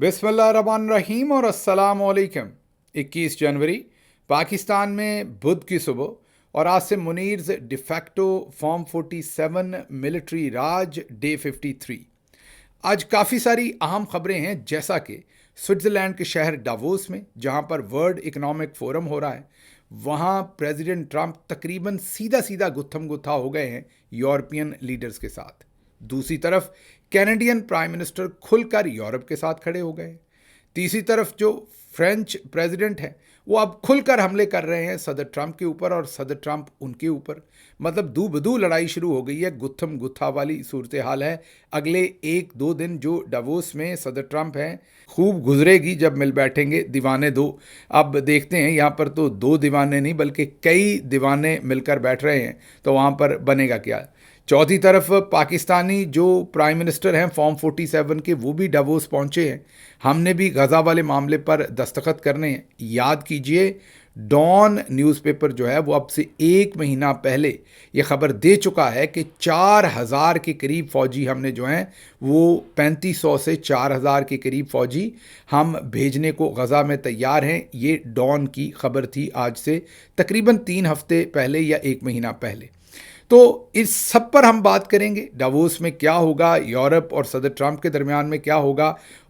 बिस्मिल्लाहिर्रहमानिर्रहीम और अस्सलाम वालेकुम। 21 जनवरी पाकिस्तान में बुध की सुबह और आसिम मुनीर्स डिफैक्टो फॉर्म 47 मिलिट्री राज डे 53। आज काफ़ी सारी अहम खबरें हैं, जैसा कि स्विट्ज़रलैंड के शहर डावोस में जहां पर वर्ल्ड इकोनॉमिक फोरम हो रहा है, वहां प्रेसिडेंट ट्रंप तकरीबन सीधा सीधा गुत्थम गुत्था हो गए हैं यूरोपियन लीडर्स के साथ। दूसरी तरफ कैनेडियन प्राइम मिनिस्टर खुलकर यूरोप के साथ खड़े हो गए। तीसरी तरफ जो फ्रेंच प्रेसिडेंट हैं वो अब खुलकर हमले कर रहे हैं सदर ट्रंप के ऊपर और सदर ट्रंप उनके ऊपर। मतलब दू बदू लड़ाई शुरू हो गई है, गुत्थम गुत्था वाली सूरत हाल है। अगले 1-2 दिन जो डावोस में सदर ट्रंप हैं खूब गुजरेगी जब मिल बैठेंगे दीवाने दो। अब देखते हैं, यहाँ पर तो 2 दीवाने नहीं बल्कि कई दीवाने मिलकर बैठ रहे हैं, तो वहाँ पर बनेगा क्या। चौथी तरफ पाकिस्तानी जो प्राइम मिनिस्टर हैं फॉर्म 47 के, वो भी डावोस पहुंचे हैं। हमने भी गज़ा वाले मामले पर दस्तखत करने हैं। याद कीजिए, डॉन न्यूज़पेपर जो है वो अब से 1 महीना पहले ये खबर दे चुका है कि 4000 के करीब फ़ौजी हमने जो हैं वो 3500 से 4000 के करीब फ़ौजी हम भेजने को गज़ा में तैयार हैं। ये डॉन की खबर थी आज से तकरीबन 3 हफ्ते पहले या 1 महीना पहले। तो इस सब पर हम बात करेंगे। डावोस में क्या होगा, यूरोप और सदर ट्रंप के दरमियान में क्या होगा,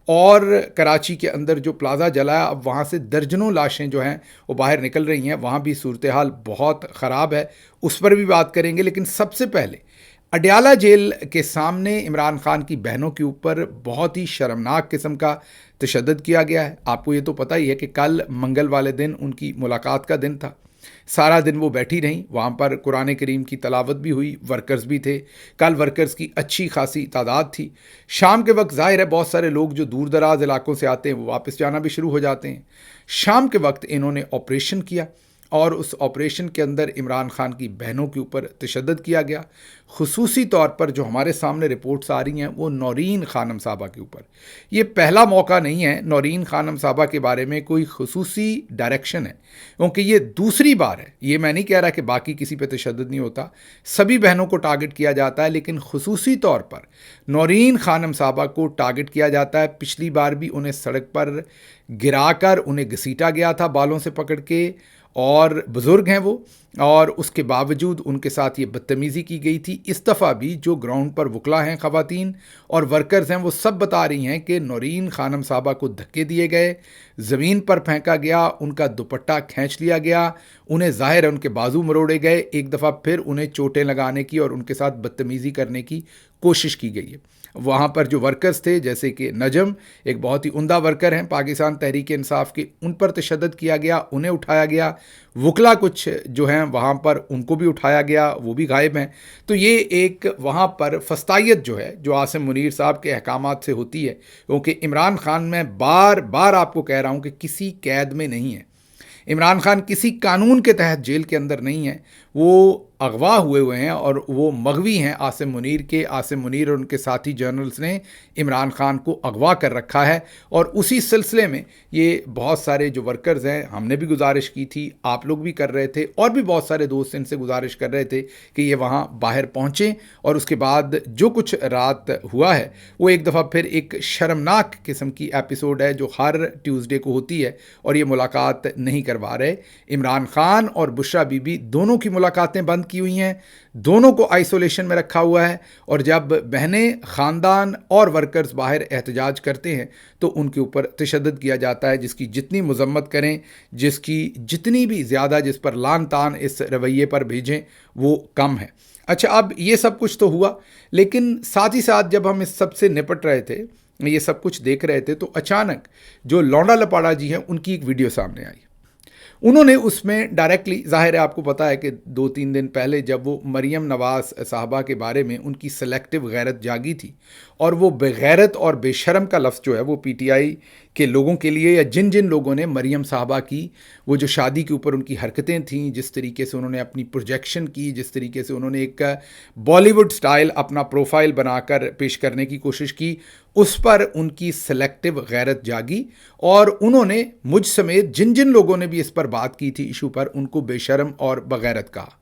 और कराची के अंदर जो प्लाज़ा जला है अब वहाँ से दर्जनों लाशें जो हैं वो बाहर निकल रही हैं, वहाँ भी सूरत हाल बहुत ख़राब है, उस पर भी बात करेंगे। लेकिन सबसे पहले अडयाला जेल के सामने इमरान खान की बहनों के ऊपर बहुत ही शर्मनाक किस्म का तशद्दुद किया गया है। आपको ये तो पता ही है कि कल मंगल वाले दिन उनकी मुलाकात का दिन था। सारा दिन वो बैठी रहीं, वहाँ पर कुरान करीम की तलावत भी हुई, वर्कर्स भी थे। कल वर्कर्स की अच्छी खासी तादाद थी। शाम के वक्त ज़ाहिर है बहुत सारे लोग जो दूर दराज इलाकों से आते हैं वो वापस जाना भी शुरू हो जाते हैं। शाम के वक्त इन्होंने ऑपरेशन किया और उस ऑपरेशन के अंदर इमरान खान की बहनों के ऊपर तशद्दुद किया गया। खुसूसी तौर पर जो हमारे सामने रिपोर्ट्स आ रही हैं वो नौरीन खानम साहबा के ऊपर। ये पहला मौका नहीं है नौरीन खानम साहबा के बारे में कोई खुसूसी डायरेक्शन है, क्योंकि ये दूसरी बार है। ये मैं नहीं कह रहा कि बाकी किसी पे तशद्दुद नहीं होता, सभी बहनों को टारगेट किया जाता है, लेकिन खुसूसी तौर पर नौरीन खानम साहबा को टारगेट किया जाता है। पिछली बार भी उन्हें सड़क पर गिराकर उन्हें घसीटा गया था बालों से पकड़ के, और बुज़ुर्ग हैं वो, और उसके बावजूद उनके साथ ये बदतमीज़ी की गई थी। इस दफ़ा भी जो ग्राउंड पर वकला हैं, ख़वातीन और वर्कर्स हैं, वो सब बता रही हैं कि नौरीन खानम साहबा को धक्के दिए गए, ज़मीन पर फेंका गया, उनका दुपट्टा खींच लिया गया, उन्हें ज़ाहिर है उनके बाजू मरोड़े गए, एक दफ़ा फिर उन्हें चोटें लगाने की और उनके साथ बदतमीज़ी करने की कोशिश की गई है। वहाँ पर जो वर्कर्स थे, जैसे कि नजम एक बहुत ही उम्दा वर्कर हैं पाकिस्तान तहरीक इंसाफ के, उन पर तशद्दुद किया गया, उन्हें उठाया गया। वकला कुछ जो हैं वहाँ पर उनको भी उठाया गया, वो भी गायब हैं। तो ये एक वहाँ पर फस्तायत जो है जो आसिम मुनीर साहब के अहकामात से होती है, क्योंकि इमरान खान, मैं बार बार आपको कह रहा हूँ कि किसी कैद में नहीं है। इमरान खान किसी कानून के तहत जेल के अंदर नहीं है, वो अगवा हुए हैं और वो मगवी हैं आसिम मुनीर के। आसिम मुनीर और उनके साथी जर्नल्स ने इमरान खान को अगवा कर रखा है, और उसी सिलसिले में ये बहुत सारे जो वर्कर्स हैं, हमने भी गुजारिश की थी, आप लोग भी कर रहे थे, और भी बहुत सारे दोस्त इनसे गुजारिश कर रहे थे कि ये वहाँ बाहर पहुँचें। और उसके बाद जो कुछ रात हुआ है वो एक दफ़ा फिर एक शर्मनाक किस्म की एपिसोड है जो हर ट्यूसडे को होती है, और ये मुलाकात नहीं करवा रहे। इमरान खान और बुशरा बीबी दोनों की मुलाकातें बंद की हुई हैं, दोनों को आइसोलेशन में रखा हुआ है, और जब बहनें, ख़ानदान और वर्कर्स बाहर एहतजाज करते हैं तो उनके ऊपर तशद्दुद किया जाता है। जिसकी जितनी मज़म्मत करें, जिसकी जितनी भी ज़्यादा जिस पर लान तान इस रवैये पर भेजें वो कम है। अच्छा, अब ये सब कुछ तो हुआ, लेकिन साथ ही साथ जब हम इस सब से निपट रहे थे, ये सब कुछ देख रहे थे, तो अचानक जो लौंडा लपाड़ा जी हैं उनकी एक वीडियो सामने आई। उन्होंने उसमें डायरेक्टली, ज़ाहिर है आपको पता है कि 2-3 दिन पहले जब वो मरीम नवाज़ साहबा के बारे में उनकी सेलेक्टिव गैरत जागी थी, और वो बेगैरत और बेशरम का लफ्ज़ जो है वो पीटीआई के लोगों के लिए, या जिन जिन लोगों ने मरीम साहबा की वो जो शादी के ऊपर उनकी हरकतें थीं, जिस तरीके से उन्होंने अपनी प्रोजेक्शन की, जिस तरीके से उन्होंने एक बॉलीवुड स्टाइल अपना प्रोफाइल बनाकर पेश करने की कोशिश की, उस पर उनकी सेलेक्टिव गैरत जागी, और उन्होंने मुझ समेत जिन जिन लोगों ने भी इस पर बात की थी इशू पर, उनको बेशरम और बगैरत कहा।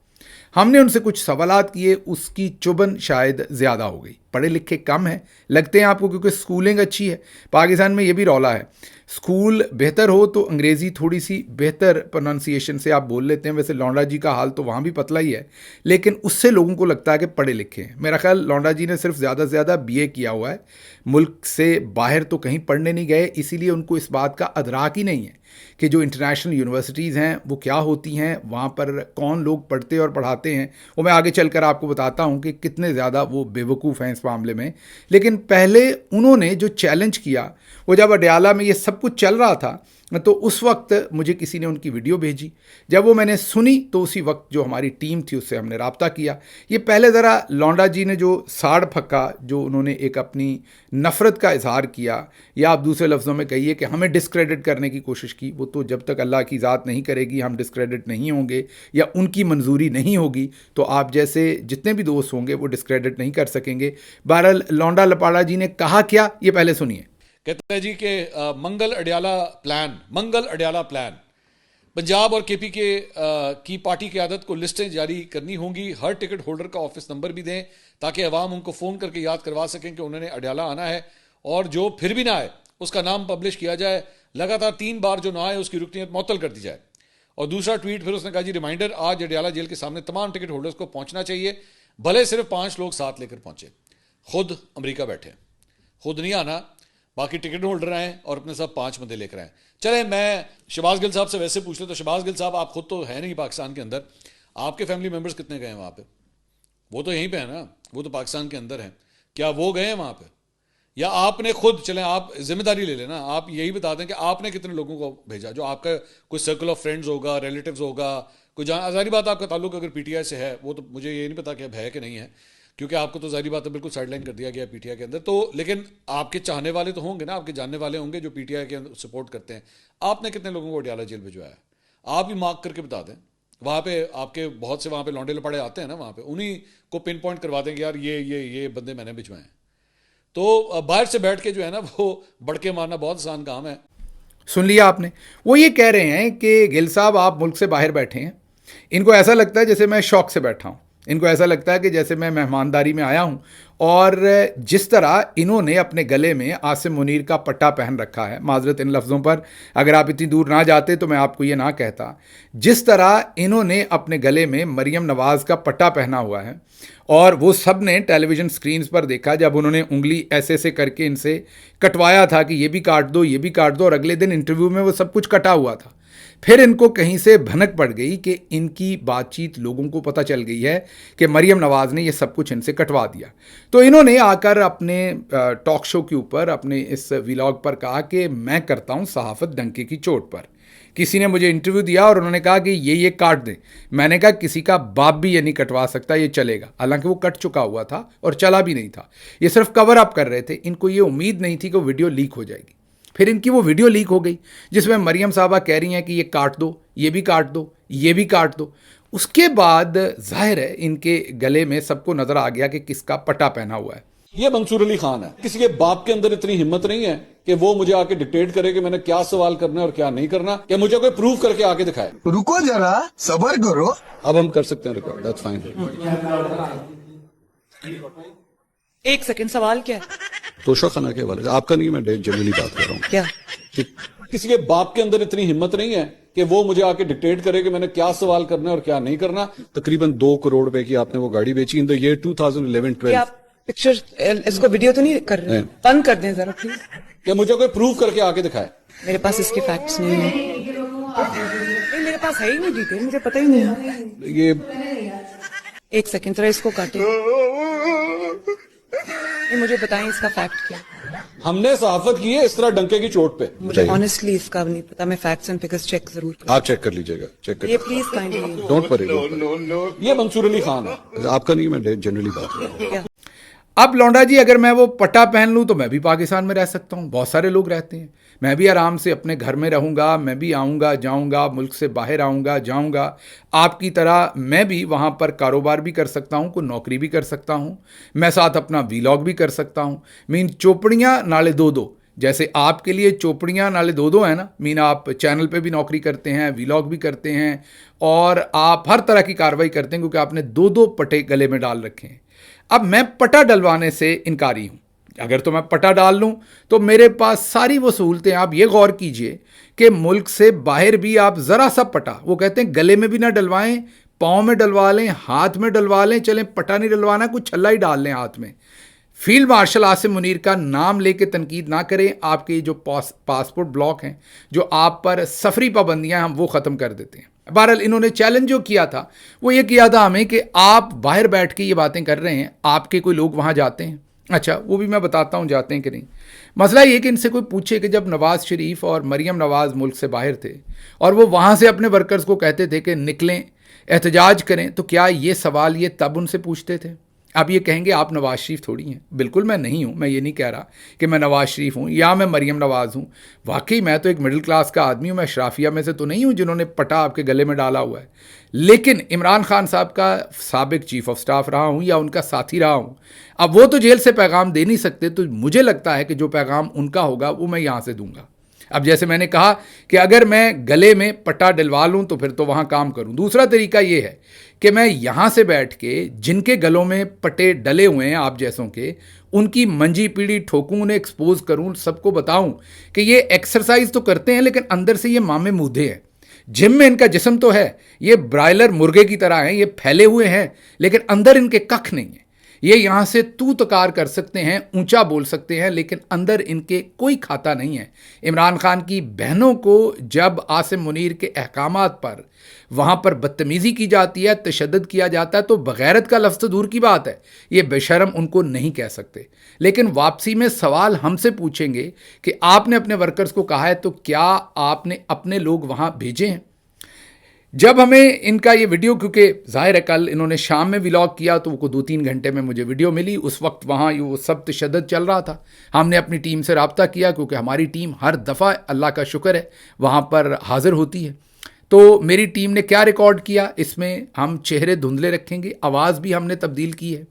हमने उनसे कुछ सवालात किए, उसकी चुभन शायद ज़्यादा हो गई। पढ़े लिखे कम हैं लगते हैं आपको, क्योंकि स्कूलिंग अच्छी है। पाकिस्तान में ये भी रौला है, स्कूल बेहतर हो तो अंग्रेज़ी थोड़ी सी बेहतर प्रोनाउंसिएशन से आप बोल लेते हैं। वैसे लौंडा जी का हाल तो वहाँ भी पतला ही है, लेकिन उससे लोगों को लगता है कि पढ़े लिखे हैं। मेरा ख्याल लौंडा जी ने सिर्फ ज़्यादा से ज़्यादा BA किया हुआ है, मुल्क से बाहर तो कहीं पढ़ने नहीं गए, इसीलिए उनको इस बात का अदराक ही नहीं है कि जो इंटरनेशनल यूनिवर्सिटीज़ हैं वो क्या होती हैं, वहाँ पर कौन लोग पढ़ते और पढ़ाते हैं। वो मैं आगे चलकर आपको बताता हूँ कि कितने ज़्यादा वो बेवकूफ़ हैं इस मामले में। लेकिन पहले उन्होंने जो चैलेंज किया, वो जब अडयाला में ये सब कुछ चल रहा था, तो उस वक्त मुझे किसी ने उनकी वीडियो भेजी। जब वो मैंने सुनी तो उसी वक्त जो हमारी टीम थी उससे हमने रब्ता किया। ये पहले ज़रा लौंडा जी ने जो साड़ फक्का, जो उन्होंने एक अपनी नफ़रत का इजहार किया, या आप दूसरे लफ्ज़ों में कहिए कि हमें डिस्क्रेडिट करने की कोशिश की, वो तो जब तक अल्लाह की ज़ात नहीं करेगी हम डिस्क्रेडिट नहीं होंगे, या उनकी मंजूरी नहीं होगी तो आप जैसे जितने भी दोस्त होंगे वो डिस्क्रेडिट नहीं कर सकेंगे। बहरहाल लौंडा लपाड़ा जी ने कहा क्या, ये पहले सुनिए। कहते हैं जी कि मंगल अडयाला प्लान पंजाब और KP की पार्टी क़यादत को लिस्टें जारी करनी होंगी, हर टिकट होल्डर का ऑफिस नंबर भी दें ताकि अवाम उनको फ़ोन करके याद करवा सकें कि उन्होंने अडयाला आना है, और जो फिर भी ना आए उसका नाम पब्लिश किया जाए, लगातार 3 बार जो ना आए उसकी रुकनीत मुअत्तल कर दी जाए। और दूसरा ट्वीट फिर उसने कहा जी रिमाइंडर, आज अडयाला जेल के सामने तमाम टिकट होल्डर्स को पहुंचना चाहिए, भले सिर्फ 5 लोग साथ लेकर पहुंचे, खुद अमेरिका बैठे, खुद नहीं आना, बाकी टिकट होल्डर आए और अपने साथ 5 बंदे लेकर आए। चले मैं शहबाज गिल साहब से वैसे पूछ ले तो शहबाज गिल साहब, आप खुद तो है नहीं पाकिस्तान के अंदर, आपके फैमिली मेंबर्स कितने गए हैं वहाँ पे? वो तो यहीं पे है ना, वो तो पाकिस्तान के अंदर हैं, क्या वो गए हैं वहाँ पे? या आपने खुद, चलें आप जिम्मेदारी ले लेना, आप यही बता दें कि आपने कितने लोगों को भेजा, जो आपका कोई सर्कल ऑफ फ्रेंड्स होगा, रिलेटिव्स होगा, कोई जारी बात आपका ताल्लुक अगर PTI से है, वो तो मुझे ये नहीं पता कि अब है कि नहीं है, क्योंकि आपको तो जारी बात है बिल्कुल साइडलाइन कर दिया गया PTI के अंदर। तो लेकिन आपके चाहने वाले तो होंगे ना, आपके जानने वाले होंगे जो PTI के अंदर सपोर्ट करते हैं। आपने कितने लोगों को अडयाला जेल भिजवाया? आप भी मार्क करके बता दें। वहाँ पे आपके बहुत से वहाँ पे लौंडे लपाड़े आते हैं ना, वहाँ पे उन्हीं को पिन पॉइंट करवा देंगे, यार ये बंदे मैंने भिजवाए हैं। तो बाहर से बैठ के जो है ना वो बड़के मारना बहुत आसान काम है। सुन लिया आपने, वो ये कह रहे हैं कि गिल साहब आप मुल्क से बाहर बैठे हैं, इनको ऐसा लगता है जैसे मैं शौक से बैठा हूँ, इनको ऐसा लगता है कि जैसे मैं मेहमानदारी में आया हूँ। और जिस तरह इन्होंने अपने गले में आसिम मुनीर का पट्टा पहन रखा है, माजरत इन लफ्ज़ों पर, अगर आप इतनी दूर ना जाते तो मैं आपको ये ना कहता, जिस तरह इन्होंने अपने गले में मरियम नवाज़ का पट्टा पहना हुआ है, और वो सब ने टेलीविज़न स्क्रीन्स पर देखा जब उन्होंने उंगली ऐसे ऐसे करके इनसे कटवाया था कि ये भी काट दो, ये भी काट दो, और अगले दिन इंटरव्यू में वो सब कुछ कटा हुआ था। फिर इनको कहीं से भनक पड़ गई कि इनकी बातचीत लोगों को पता चल गई है कि मरियम नवाज़ ने ये सब कुछ इनसे कटवा दिया। तो इन्होंने आकर अपने टॉक शो के ऊपर, अपने इस व्लॉग पर कहा कि मैं करता हूँ सहाफ़त डंके की चोट पर। किसी ने मुझे इंटरव्यू दिया और उन्होंने कहा कि ये काट दें। मैंने कहा किसी का बाप भी ये नहीं कटवा सकता, ये चलेगा। हालांकि वो कट चुका हुआ था और चला भी नहीं था, ये सिर्फ कवर अप कर रहे थे। इनको ये उम्मीद नहीं थी कि वीडियो लीक हो जाएगी। फिर इनकी वो वीडियो लीक हो गई जिसमें मरियम साहबा कह रही हैं कि ये काट दो, ये भी काट दो, ये भी काट दो। उसके बाद जाहिर है इनके गले में सबको नजर आ गया कि किसका पट्टा पहना हुआ है। ये मंसूर अली खान है। किसी के बाप के अंदर इतनी हिम्मत नहीं है कि वो मुझे आके डिक्टेट करे कि मैंने क्या सवाल करना है और क्या नहीं करना, कि मुझे कोई प्रूव करके आके दिखाए। रुको जरा, सबर करो। अब हम कर सकते हैं रिकॉर्ड, दैट्स फाइन। 1 सेकंड, सवाल क्या है? तोशा खाना के हवाले से, आपका नहीं, मैं जनरली बात कर रहा हूँ। क्या? किसी के बाप के अंदर इतनी हिम्मत नहीं है कि वो मुझे आके डिक्टेट करे कि मैंने क्या सवाल करना है और क्या नहीं करना। तकरीबन 2 करोड़ रुपए की आपने वो गाड़ी बेची इन द ईयर 2011-12। आप पिक्चर, इसको वीडियो तो नहीं कर रहे? बंद कर दें जरा प्लीज। कि मुझे कोई प्रूव करके आके दिखाए। मेरे पास इसके फैक्ट्स नहीं है। नहीं, मेरे पास है ही नहीं डिटेल, मुझे पता ही नहीं है। ये 1 सेकंड, जरा इसको काटे। मुझे बताएं इसका फैक्ट क्या है? हमने सहाफत की है इस तरह डंके की चोट पे। मुझे ऑनेस्टली इसका नहीं पता, मैं फैक्ट्स एंड फिगर्स चेक जरूर करूँ। आप चेक कर लीजिएगा, चेक कर। ये प्लीज काइंडली डोंट वरी। ये मंसूर अली खान है, आपका नहीं, मैं जनरली बात कर रहा हूँ। अब लौंडा जी, अगर मैं वो पट्टा पहन लूँ तो मैं भी पाकिस्तान में रह सकता हूँ, बहुत सारे लोग रहते हैं। मैं भी आराम से अपने घर में रहूँगा, मैं भी आऊँगा जाऊँगा, मुल्क से बाहर आऊँगा जाऊँगा। आपकी तरह मैं भी वहाँ पर कारोबार भी कर सकता हूँ, कोई नौकरी भी कर सकता हूँ, मैं साथ अपना व्लॉग भी कर सकता हूँ। मीन चोपड़ियाँ नाले दो दो, जैसे आपके लिए चोपड़ियाँ नाले दो दो है ना। मीन आप चैनल पे भी नौकरी करते हैं, व्लॉग भी करते हैं, और आप हर तरह की कार्रवाई करते हैं क्योंकि आपने 2-2 पट्टे गले में डाल रखे हैं। अब मैं पटा डलवाने से इनकारी हूँ। अगर तो मैं पटा डाल लूँ तो मेरे पास सारी वो सहूलतें। आप ये गौर कीजिए कि मुल्क से बाहर भी आप ज़रा सा पटा, वो कहते हैं गले में भी ना डलवाएं, पाँव में डलवा लें, हाथ में डलवा लें, चलें पटा नहीं डलवाना, कुछ छल्ला ही डाल लें हाथ में। फील्ड मार्शल आसिम मुनीर का नाम लेके तनकीद ना करें। आपके जो पासपोर्ट ब्लॉक हैं, जो आप पर सफरी पाबंदियां, हम वो ख़त्म कर देते हैं। बहरहाल इन्होंने चैलेंज जो किया था वो ये किया था हमें कि आप बाहर बैठ के ये बातें कर रहे हैं, आपके कोई लोग वहाँ जाते हैं। अच्छा, वो भी मैं बताता हूँ जाते हैं कि नहीं। मसला ये कि इनसे कोई पूछे कि जब नवाज़ शरीफ और मरीम नवाज़ मुल्क से बाहर थे और वो वहाँ से अपने वर्कर्स को कहते थे कि निकलें, एहतजाज करें, तो क्या ये सवाल ये तब उनसे पूछते थे? अब ये कहेंगे आप नवाज़ शरीफ थोड़ी हैं। बिल्कुल मैं नहीं हूँ। मैं ये नहीं कह रहा कि मैं नवाज़ शरीफ हूँ या मैं मरीम नवाज़ हूँ। वाकई मैं तो एक मिडिल क्लास का आदमी हूँ। मैं अशराफिया में से तो नहीं हूँ जिन्होंने पटा आपके गले में डाला हुआ है। लेकिन इमरान खान साहब का साबिक चीफ ऑफ स्टाफ रहा हूँ या उनका साथी रहा हूँ। अब वो तो जेल से पैगाम दे नहीं सकते, तो मुझे लगता है कि जो पैगाम उनका होगा वो मैं यहाँ से दूंगा। अब जैसे मैंने कहा कि अगर मैं गले में पटा डलवा लूँ तो फिर तो वहाँ काम करूँ। दूसरा तरीका ये है कि मैं यहाँ से बैठ के जिनके गलों में पटे डले हुए हैं आप जैसों के, उनकी मंजी पीढ़ी ठोकूँ, उन्हें एक्सपोज करूँ, सबको बताऊँ कि ये एक्सरसाइज तो करते हैं लेकिन अंदर से ये मामे मूधे हैं। जिम में इनका जिस्म तो है, ये ब्रायलर मुर्गे की तरह हैं, ये फैले हुए हैं, लेकिन अंदर इनके कख नहीं है। ये यहाँ से तू तकार कर सकते हैं, ऊंचा बोल सकते हैं, लेकिन अंदर इनके कोई खाता नहीं है। इमरान खान की बहनों को जब आसिम मुनीर के अहकामात पर वहाँ पर बदतमीज़ी की जाती है, तशद्दुद किया जाता है, तो बगैरत का लफ्ज़ तो दूर की बात है, ये बेशरम उनको नहीं कह सकते। लेकिन वापसी में सवाल हमसे पूछेंगे कि आपने अपने वर्कर्स को कहा है तो क्या आपने अपने लोग वहाँ भेजे हैं? जब हमें इनका ये वीडियो, क्योंकि ज़ाहिर है कल इन्होंने शाम में व्लॉग किया तो वो 2-3 घंटे में मुझे वीडियो मिली, उस वक्त वहाँ वो सब तशद्दुद चल रहा था। हमने अपनी टीम से रब्ता किया क्योंकि हमारी टीम हर दफ़ा अल्लाह का शुक्र है वहाँ पर हाज़िर होती है। तो मेरी टीम ने क्या रिकॉर्ड किया, इसमें हम चेहरे धुंधले रखेंगे, आवाज़ भी हमने तब्दील की है,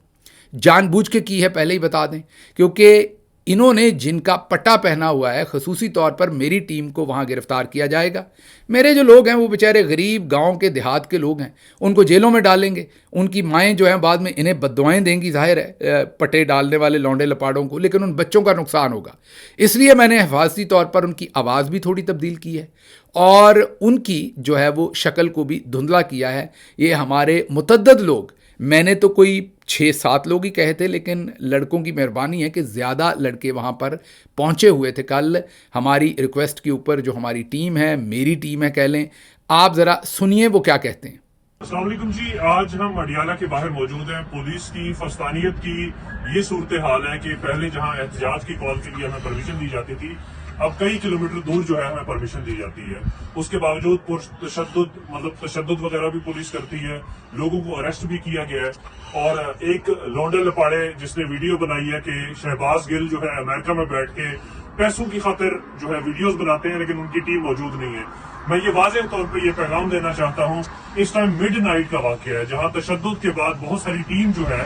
जानबूझ के की है, पहले ही बता दें, क्योंकि इन्होंने जिनका पट्टा पहना हुआ है खसूसी तौर पर मेरी टीम को वहाँ गिरफ्तार किया जाएगा। मेरे जो लोग हैं वो बेचारे गरीब गांव के देहात के लोग हैं, उनको जेलों में डालेंगे। उनकी माएँ जो हैं बाद में इन्हें बद्दुआएं देंगी, जाहिर है पट्टे डालने वाले लौंडे लपाड़ों को, लेकिन उन बच्चों का नुकसान होगा। इसलिए मैंने हिफाजती तौर पर उनकी आवाज़ भी थोड़ी तब्दील की है और उनकी जो है वो शक्ल को भी धुंधला किया है। ये हमारे मुतद्दद लोग, मैंने तो कोई 6-7 लोग ही कहे थे, लेकिन लड़कों की मेहरबानी है कि ज़्यादा लड़के वहाँ पर पहुँचे हुए थे। कल हमारी रिक्वेस्ट के ऊपर जो हमारी टीम है, मेरी टीम है कह लें, आप ज़रा सुनिए वो क्या कहते हैं। अस्सलाम वालेकुम जी, आज हम अडियाला के बाहर मौजूद हैं। पुलिस की फस्तानियत की ये सूरत हाल है कि पहले जहाँ एहतजाज की कॉल के लिए हमें परमिशन दी जाती थी, अब कई किलोमीटर दूर जो है हमें परमिशन दी जाती है। उसके बावजूद तशद्दुद वगैरह भी पुलिस करती है, लोगों को अरेस्ट भी किया गया है। और एक लौंडे लपाड़े जिसने वीडियो बनाई है कि शहबाज गिल जो है अमेरिका में बैठ के पैसों की खातिर जो है वीडियोस बनाते हैं, लेकिन उनकी टीम मौजूद नहीं है। मैं ये वाज़ेह तौर पे ये पैगाम देना चाहता हूँ, इस टाइम मिडनाइट का वाक़या है जहाँ तशद्दुद के बाद बहुत सारी टीम जो है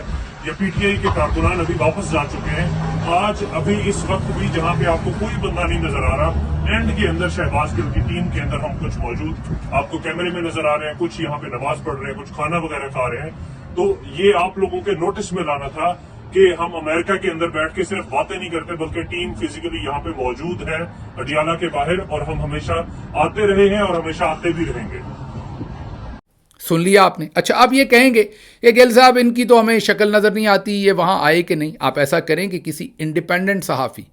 या पीटीआई के कारकुनान अभी वापस जा चुके हैं। आज अभी इस वक्त भी जहाँ पे आपको कोई बंदा नहीं नजर आ रहा, एंड के अंदर शहबाज गिल की टीम के अंदर हम कुछ मौजूद आपको कैमरे में नजर आ रहे हैं, कुछ यहाँ पे नमाज पढ़ रहे हैं, कुछ खाना वगैरह खा रहे हैं। तो ये आप लोगों के नोटिस में लाना था कि हम अमेरिका के अंदर बैठ के सिर्फ बातें नहीं करते, बल्कि टीम फिजिकली यहाँ पे मौजूद है अडियाला के बाहर, और हम हमेशा आते रहे हैं और हमेशा आते भी रहेंगे। सुन लिया आपने। अच्छा, आप ये कहेंगे कि गिल साहब इनकी तो हमें शक्ल नज़र नहीं आती, ये वहाँ आए कि नहीं। आप ऐसा करें कि किसी इंडिपेंडेंट सहाफ़ी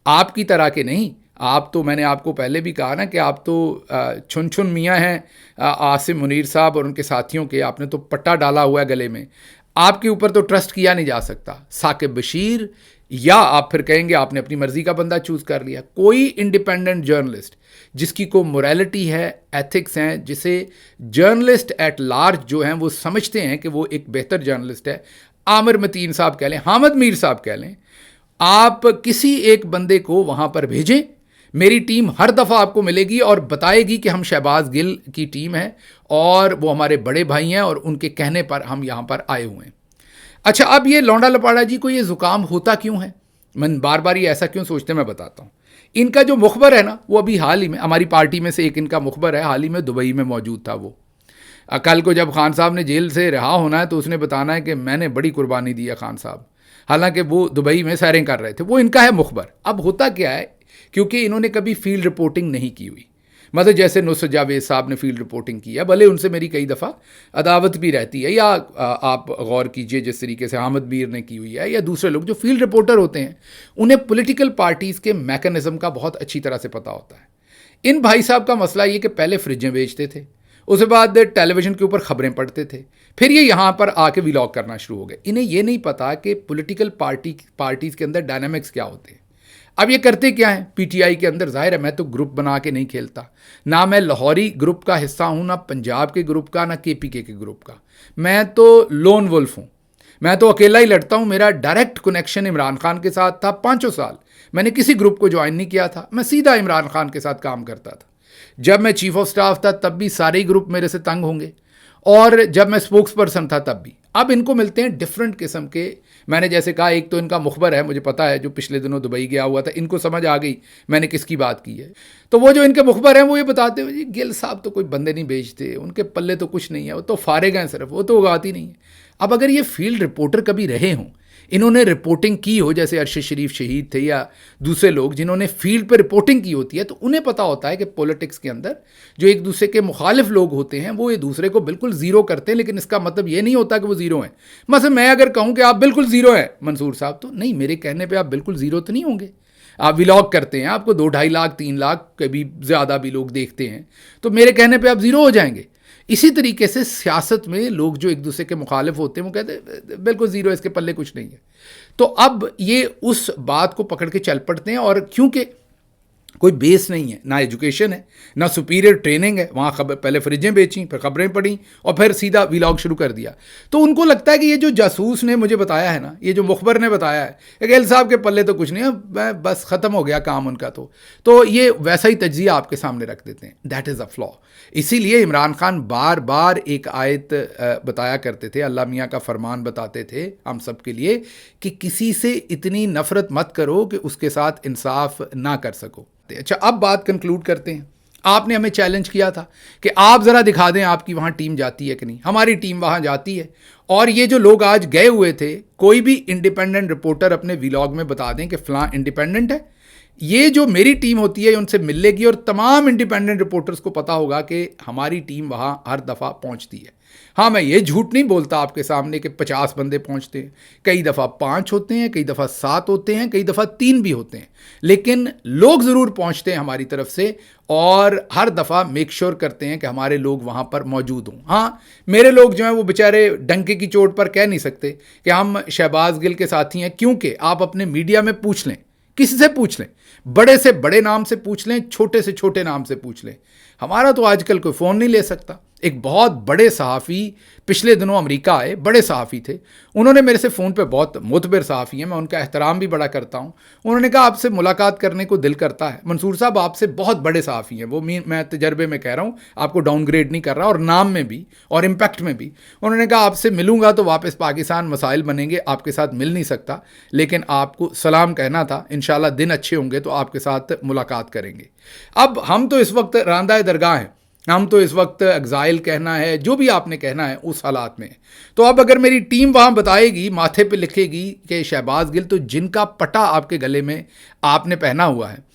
आपकी तरह के नहीं, आप तो, मैंने आपको पहले भी कहा ना कि आप तो छुन छुन मियाँ हैं आसिम मुनीर साहब और उनके साथियों के, आपने तो पट्टा डाला हुआ है गले में, आपके ऊपर तो ट्रस्ट किया नहीं जा सकता। साकिब बशीर, या आप फिर कहेंगे आपने अपनी मर्जी का बंदा चूज़ कर लिया। कोई इंडिपेंडेंट जर्नलिस्ट जिसकी को मोरालिटी है, एथिक्स हैं, जिसे जर्नलिस्ट एट लार्ज जो हैं वो समझते हैं कि वो एक बेहतर जर्नलिस्ट है, आमिर मतीन साहब कह लें, हामिद मीर साहब कह लें, आप किसी एक बंदे को वहाँ पर भेजें। मेरी टीम हर दफ़ा आपको मिलेगी और बताएगी कि हम शहबाज गिल की टीम है और वो हमारे बड़े भाई हैं और उनके कहने पर हम यहाँ पर आए हुए हैं। अच्छा, अब ये लौंडा लपाड़ा जी को ये ज़ुकाम होता क्यों है, मैं बार बार ये ऐसा क्यों सोचते, मैं बताता हूँ। इनका जो मुखबर है ना, वो अभी हाल ही में, हमारी पार्टी में से एक इनका मुखबर है, हाल ही में दुबई में मौजूद था। वो کل کو جب خان صاحب نے جیل سے رہا ہونا ہے تو اس نے بتانا ہے کہ میں نے بڑی قربانی دی ہے خان صاحب، حالانکہ وہ دبئی میں سیریں کر رہے تھے. وہ ان کا ہے مخبر. اب ہوتا کیا ہے، کیونکہ انہوں نے کبھی فیلڈ رپورٹنگ نہیں کی ہوئی، مطلب جیسے نصرت جاوید صاحب نے فیلڈ رپورٹنگ کی ہے، بھلے ان سے میری کئی دفعہ عداوت بھی رہتی ہے، یا آپ غور کیجئے جس طریقے سے حامد میر نے کی ہوئی ہے یا دوسرے لوگ جو فیلڈ رپورٹر ہوتے ہیں، انہیں پولیٹیکل پارٹیز کے میکانزم کا بہت اچھی طرح سے پتہ ہوتا ہے. ان بھائی صاحب کا مسئلہ یہ کہ پہلے فریجیں بیچتے تھے، اس کے بعد ٹیلی ویژن کے اوپر خبریں پڑھتے تھے، پھر یہ یہاں پر آ کے ولاگ کرنا شروع ہو گئے. انہیں یہ نہیں پتا کہ پولیٹیکل پارٹیز کے اندر ڈائنامکس کیا ہوتے ہیں. اب یہ کرتے کیا ہیں، پی ٹی آئی کے اندر ظاہر ہے میں تو گروپ بنا کے نہیں کھیلتا، نہ میں لاہوری گروپ کا حصہ ہوں، نہ پنجاب کے گروپ کا، نہ کے پی کے گروپ کا. میں تو لون ولف ہوں، میں تو اکیلا ہی لڑتا ہوں. میرا ڈائریکٹ کنیکشن عمران خان کے ساتھ تھا 5 سال. میں نے کسی گروپ کو جوائن نہیں کیا تھا، میں سیدھا عمران خان کے ساتھ کام کرتا تھا. جب میں چیف آف سٹاف تھا تب بھی سارے ہی گروپ میرے سے تنگ ہوں گے، اور جب میں اسپوکس پرسن تھا تب بھی. اب ان کو ملتے ہیں ڈفرینٹ قسم کے، میں نے جیسے کہا ایک تو ان کا مخبر ہے، مجھے پتا ہے، جو پچھلے دنوں دبئی گیا ہوا تھا، ان کو سمجھ آ گئی میں نے کس کی بات کی ہے. تو وہ جو ان کے مخبر ہیں وہ یہ بتاتے ہیں جی گل صاحب تو کوئی بندے نہیں بیچتے، ان کے پلے تو کچھ نہیں ہے، وہ تو فارغ ہیں صرف، وہ تو اگاتی نہیں ہے. اب اگر یہ فیلڈ رپورٹر کبھی رہے ہوں، انہوں نے رپورٹنگ کی ہو، جیسے ارشد شریف شہید تھے یا دوسرے لوگ جنہوں نے فیلڈ پہ رپورٹنگ کی ہوتی ہے، تو انہیں پتہ ہوتا ہے کہ پولیٹکس کے اندر جو ایک دوسرے کے مخالف لوگ ہوتے ہیں وہ ایک دوسرے کو بالکل زیرو کرتے ہیں، لیکن اس کا مطلب یہ نہیں ہوتا کہ وہ زیرو ہیں. مثلا میں اگر کہوں کہ آپ بالکل زیرو ہیں منصور صاحب، تو نہیں، میرے کہنے پہ آپ بالکل زیرو تو نہیں ہوں گے. آپ ولاگ کرتے ہیں، آپ کو 2-2.5 لاکھ 3 لاکھ کبھی زیادہ بھی لوگ دیکھتے ہیں، تو میرے کہنے پہ آپ زیرو ہو جائیں گے. اسی طریقے سے سیاست میں لوگ جو ایک دوسرے کے مخالف ہوتے ہیں وہ کہتے ہیں بالکل زیرو، اس کے پلے کچھ نہیں ہے. تو اب یہ اس بات کو پکڑ کے چل پڑتے ہیں، اور کیونکہ کوئی بیس نہیں ہے، نہ ایجوکیشن ہے، نہ سپیریئر ٹریننگ ہے، وہاں پہلے فریجیں بیچیں، پھر خبریں پڑھیں، اور پھر سیدھا ولاگ شروع کر دیا. تو ان کو لگتا ہے کہ یہ جو جاسوس نے مجھے بتایا ہے نا، یہ جو مخبر نے بتایا ہے کہ ایل صاحب کے پلے تو کچھ نہیں ہے، بس ختم ہو گیا کام ان کا. تو یہ ویسا ہی تجزیہ آپ کے سامنے رکھ دیتے ہیں. دیٹ از اے فلا. اسی لیے عمران خان بار بار ایک آیت بتایا کرتے تھے، اللہ میاں کا فرمان بتاتے تھے ہم سب کے لیے کہ کسی سے اتنی نفرت مت کرو کہ اس کے ساتھ انصاف نہ کر سکو. اچھا، اب بات کنکلوڈ کرتے ہیں. آپ نے ہمیں چیلنج کیا تھا کہ آپ ذرا دکھا دیں آپ کی وہاں ٹیم جاتی ہے کہ نہیں. ہماری ٹیم وہاں جاتی ہے، اور یہ جو لوگ آج گئے ہوئے تھے، کوئی بھی انڈیپینڈنٹ رپورٹر اپنے ولاگ میں بتا دیں کہ فلاں انڈیپینڈنٹ ہے. یہ جو میری ٹیم ہوتی ہے ان سے مل لے گی، اور تمام انڈیپینڈنٹ رپورٹرز کو پتا ہوگا کہ ہماری ٹیم وہاں ہر دفعہ پہنچتی ہے. ہاں، میں یہ جھوٹ نہیں بولتا آپ کے سامنے کہ 50 بندے پہنچتے ہیں، کئی دفعہ 5 ہوتے ہیں، کئی دفعہ 7 ہوتے ہیں، کئی دفعہ 3 بھی ہوتے ہیں، لیکن لوگ ضرور پہنچتے ہیں ہماری طرف سے، اور ہر دفعہ میک شور کرتے ہیں کہ ہمارے لوگ وہاں پر موجود ہوں. ہاں، میرے لوگ جو ہیں وہ بیچارے ڈنکے کی چوٹ پر کہہ نہیں سکتے کہ ہم شہباز گل کے ساتھی ہیں، کیونکہ آپ اپنے میڈیا میں پوچھ لیں، کسی سے پوچھ لیں، بڑے سے بڑے نام سے پوچھ لیں، چھوٹے سے چھوٹے نام سے پوچھ لیں، ہمارا تو آج کل کوئی فون نہیں لے سکتا. ایک بہت بڑے صحافی پچھلے دنوں امریکہ آئے، بڑے صحافی تھے، انہوں نے میرے سے فون پہ، بہت معتبر صحافی ہیں، میں ان کا احترام بھی بڑا کرتا ہوں، انہوں نے کہا آپ سے ملاقات کرنے کو دل کرتا ہے منصور صاحب، آپ سے بہت بڑے صحافی ہیں. وہ میں تجربے میں کہہ رہا ہوں، آپ کو ڈاؤن گریڈ نہیں کر رہا، اور نام میں بھی اور امپیکٹ میں بھی. انہوں نے کہا آپ سے ملوں گا تو واپس پاکستان مسائل بنیں گے، آپ کے ساتھ مل نہیں سکتا، لیکن آپ کو سلام کہنا تھا، انشاءاللہ دن اچھے ہوں گے تو آپ کے ساتھ ملاقات کریں گے. اب ہم تو اس وقت راندہ درگاہ ہیں، ہم تو اس وقت ایگزائل کہنا ہے، جو بھی آپ نے کہنا ہے اس حالات میں. تو اب اگر میری ٹیم وہاں بتائے گی، ماتھے پہ لکھے گی کہ شہباز گل، تو جن کا پٹا آپ کے گلے میں آپ نے پہنا ہوا ہے